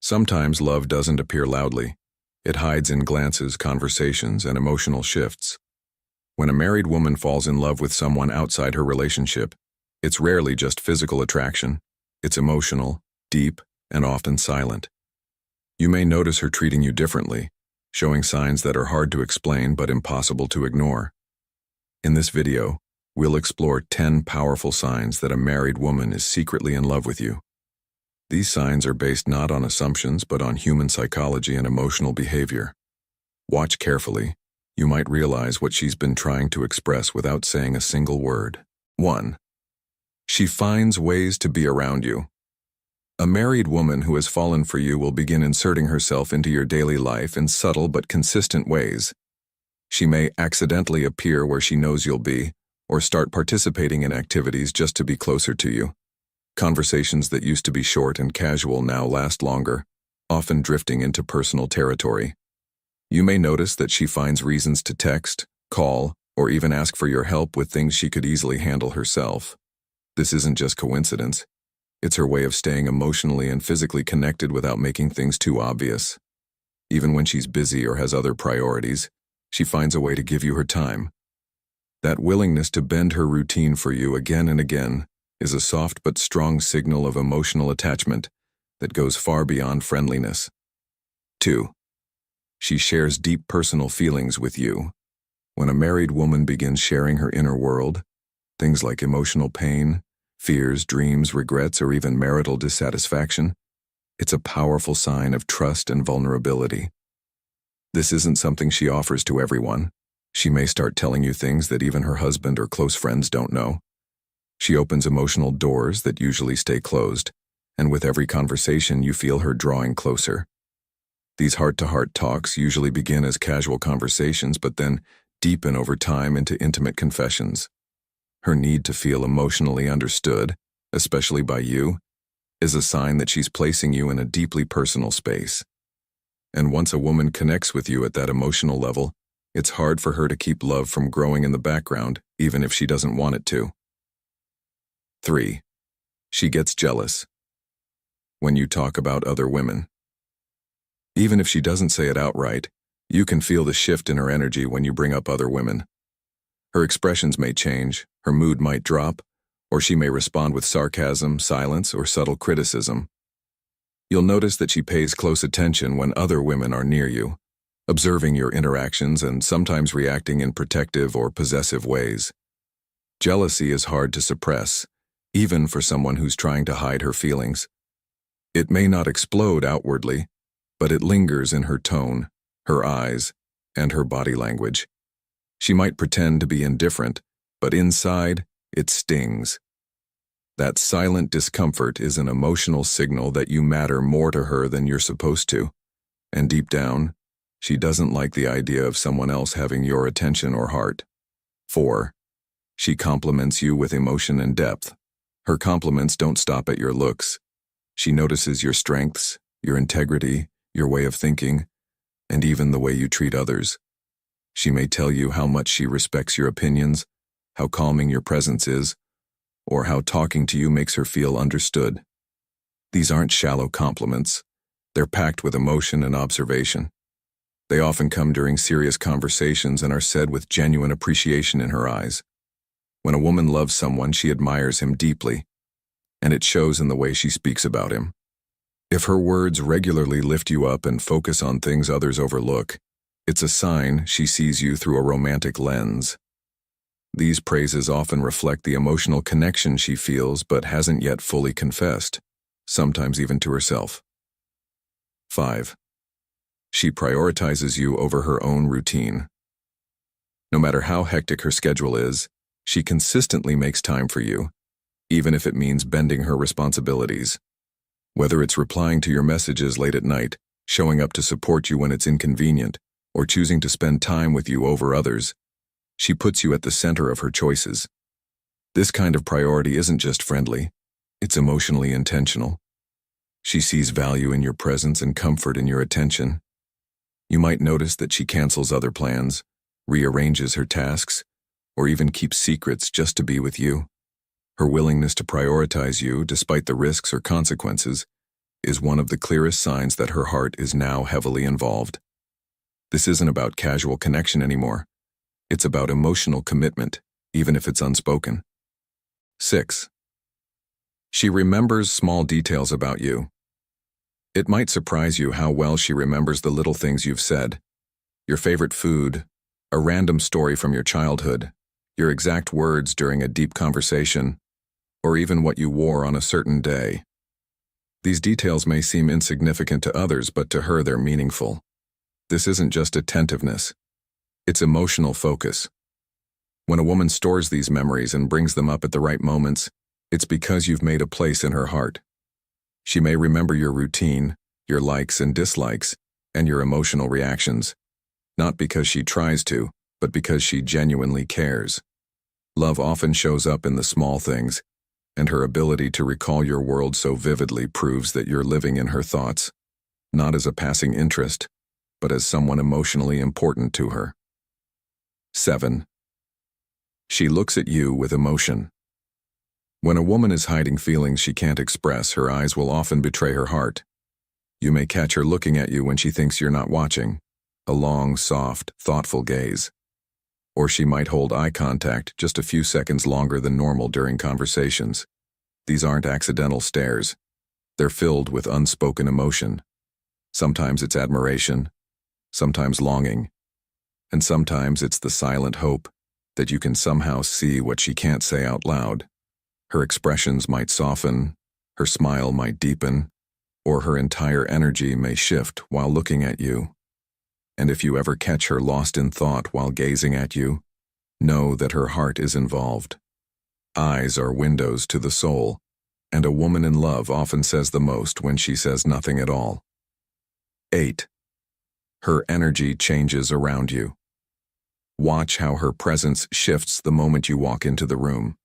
Sometimes love doesn't appear loudly. It hides in glances, conversations, and emotional shifts. When a married woman falls in love with someone outside her relationship, it's rarely just physical attraction. It's emotional, deep, and often silent. You may notice her treating you differently, showing signs that are hard to explain but impossible to ignore. In this video, we'll explore 10 powerful signs that a married woman is secretly in love with you. These signs are based not on assumptions but on human psychology and emotional behavior. Watch carefully. You might realize what she's been trying to express without saying a single word. 1. She finds ways to be around you. A married woman who has fallen for you will begin inserting herself into your daily life in subtle but consistent ways. She may accidentally appear where she knows you'll be, or start participating in activities just to be closer to you. Conversations that used to be short and casual now last longer, often drifting into personal territory. You may notice that she finds reasons to text, call, or even ask for your help with things she could easily handle herself. This isn't just coincidence. It's her way of staying emotionally and physically connected without making things too obvious. Even when she's busy or has other priorities, she finds a way to give you her time. That willingness to bend her routine for you again and again is a soft but strong signal of emotional attachment that goes far beyond friendliness. 2. She shares deep personal feelings with you. When a married woman begins sharing her inner world, things like emotional pain, fears, dreams, regrets, or even marital dissatisfaction, it's a powerful sign of trust and vulnerability. This isn't something she offers to everyone. She may start telling you things that even her husband or close friends don't know. She opens emotional doors that usually stay closed, and with every conversation you feel her drawing closer. These heart-to-heart talks usually begin as casual conversations but then deepen over time into intimate confessions. Her need to feel emotionally understood, especially by you, is a sign that she's placing you in a deeply personal space. And once a woman connects with you at that emotional level, it's hard for her to keep love from growing in the background, even if she doesn't want it to. 3. She gets jealous. When you talk about other women. Even if she doesn't say it outright, you can feel the shift in her energy when you bring up other women. Her expressions may change, her mood might drop, or she may respond with sarcasm, silence, or subtle criticism. You'll notice that she pays close attention when other women are near you, observing your interactions and sometimes reacting in protective or possessive ways. Jealousy is hard to suppress, even for someone who's trying to hide her feelings. It may not explode outwardly, but it lingers in her tone, her eyes, and her body language. She might pretend to be indifferent, but inside, it stings. That silent discomfort is an emotional signal that you matter more to her than you're supposed to, and deep down, she doesn't like the idea of someone else having your attention or heart. 4. She compliments you with emotion and depth. Her compliments don't stop at your looks. She notices your strengths, your integrity, your way of thinking, and even the way you treat others. She may tell you how much she respects your opinions, how calming your presence is, or how talking to you makes her feel understood. These aren't shallow compliments. They're packed with emotion and observation. They often come during serious conversations and are said with genuine appreciation in her eyes. When a woman loves someone, she admires him deeply, and it shows in the way she speaks about him. If her words regularly lift you up and focus on things others overlook, it's a sign she sees you through a romantic lens. These praises often reflect the emotional connection she feels but hasn't yet fully confessed, sometimes even to herself. 5. She prioritizes you over her own routine. No matter how hectic her schedule is, she consistently makes time for you, even if it means bending her responsibilities. Whether it's replying to your messages late at night, showing up to support you when it's inconvenient, or choosing to spend time with you over others, she puts you at the center of her choices. This kind of priority isn't just friendly, it's emotionally intentional. She sees value in your presence and comfort in your attention. You might notice that she cancels other plans, rearranges her tasks, or even keeps secrets just to be with you. Her willingness to prioritize you, despite the risks or consequences, is one of the clearest signs that her heart is now heavily involved. This isn't about casual connection anymore. It's about emotional commitment, even if it's unspoken. 6. She remembers small details about you. It might surprise you how well she remembers the little things you've said. Your favorite food, a random story from your childhood, your exact words during a deep conversation, or even what you wore on a certain day. These details may seem insignificant to others, but to her they're meaningful. This isn't just attentiveness. It's emotional focus. When a woman stores these memories and brings them up at the right moments, it's because you've made a place in her heart. She may remember your routine, your likes and dislikes, and your emotional reactions, not because she tries to, but because she genuinely cares. Love often shows up in the small things, and her ability to recall your world so vividly proves that you're living in her thoughts, not as a passing interest, but as someone emotionally important to her. 7. She looks at you with emotion. When a woman is hiding feelings she can't express, her eyes will often betray her heart. You may catch her looking at you when she thinks you're not watching, a long, soft, thoughtful gaze. Or she might hold eye contact just a few seconds longer than normal during conversations. These aren't accidental stares. They're filled with unspoken emotion. Sometimes it's admiration, sometimes longing, and sometimes it's the silent hope that you can somehow see what she can't say out loud. Her expressions might soften, her smile might deepen, or her entire energy may shift while looking at you. And if you ever catch her lost in thought while gazing at you, know that her heart is involved. Eyes are windows to the soul, and a woman in love often says the most when she says nothing at all. 8. Her energy changes around you. Watch how her presence shifts the moment you walk into the room.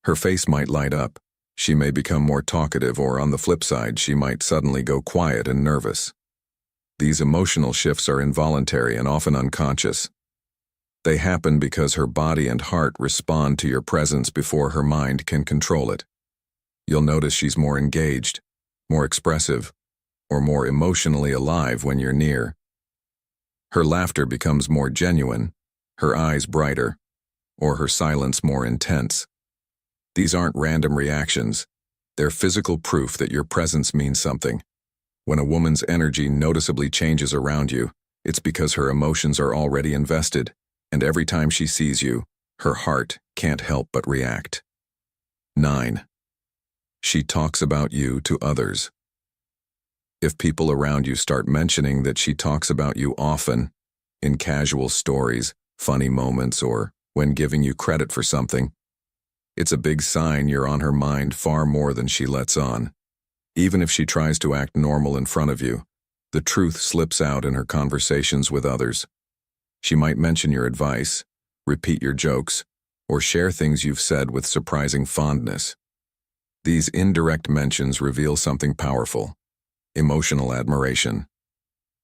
Her face might light up, she may become more talkative, or on the flip side, she might suddenly go quiet and nervous. These emotional shifts are involuntary and often unconscious. They happen because her body and heart respond to your presence before her mind can control it. You'll notice she's more engaged, more expressive, or more emotionally alive when you're near. Her laughter becomes more genuine, her eyes brighter, or her silence more intense. These aren't random reactions. They're physical proof that your presence means something. When a woman's energy noticeably changes around you, it's because her emotions are already invested, and every time she sees you, her heart can't help but react. 9. She talks about you to others. If people around you start mentioning that she talks about you often, in casual stories, funny moments, or when giving you credit for something, it's a big sign you're on her mind far more than she lets on. Even if she tries to act normal in front of you, the truth slips out in her conversations with others. She might mention your advice, repeat your jokes, or share things you've said with surprising fondness. These indirect mentions reveal something powerful: emotional admiration.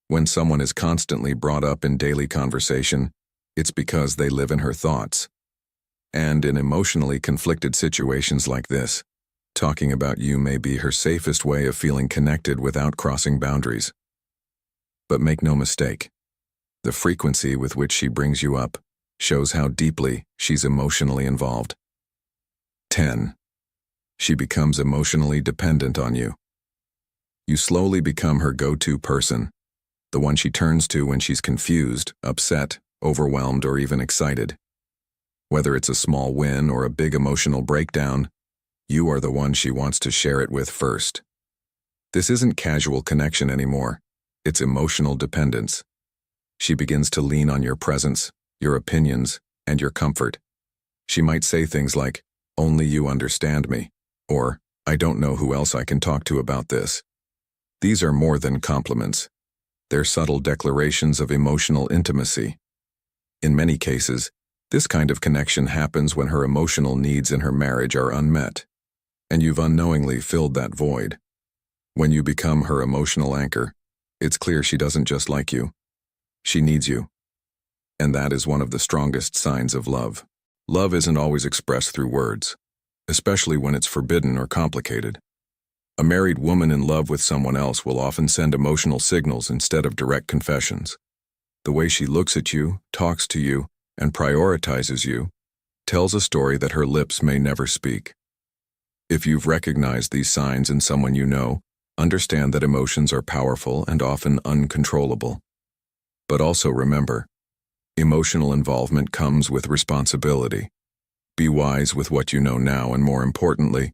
When someone is constantly brought up in daily conversation, it's because they live in her thoughts. And in emotionally conflicted situations like this, talking about you may be her safest way of feeling connected without crossing boundaries. But make no mistake, the frequency with which she brings you up shows how deeply she's emotionally involved. 10. She becomes emotionally dependent on you. You slowly become her go-to person, the one she turns to when she's confused, upset, overwhelmed, or even excited. Whether it's a small win or a big emotional breakdown, you are the one she wants to share it with first. This isn't casual connection anymore. It's emotional dependence. She begins to lean on your presence, your opinions, and your comfort. She might say things like, "Only you understand me," or, "I don't know who else I can talk to about this." These are more than compliments. They're subtle declarations of emotional intimacy. In many cases, this kind of connection happens when her emotional needs in her marriage are unmet, and you've unknowingly filled that void. When you become her emotional anchor, it's clear she doesn't just like you. She needs you. And that is one of the strongest signs of love. Love isn't always expressed through words, especially when it's forbidden or complicated. A married woman in love with someone else will often send emotional signals instead of direct confessions. The way she looks at you, talks to you, and prioritizes you tells a story that her lips may never speak. If you've recognized these signs in someone you know, understand that emotions are powerful and often uncontrollable. But also remember, emotional involvement comes with responsibility. Be wise with what you know now, and more importantly,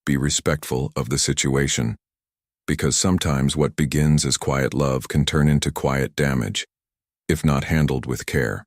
be respectful of the situation. Because sometimes what begins as quiet love can turn into quiet damage, if not handled with care.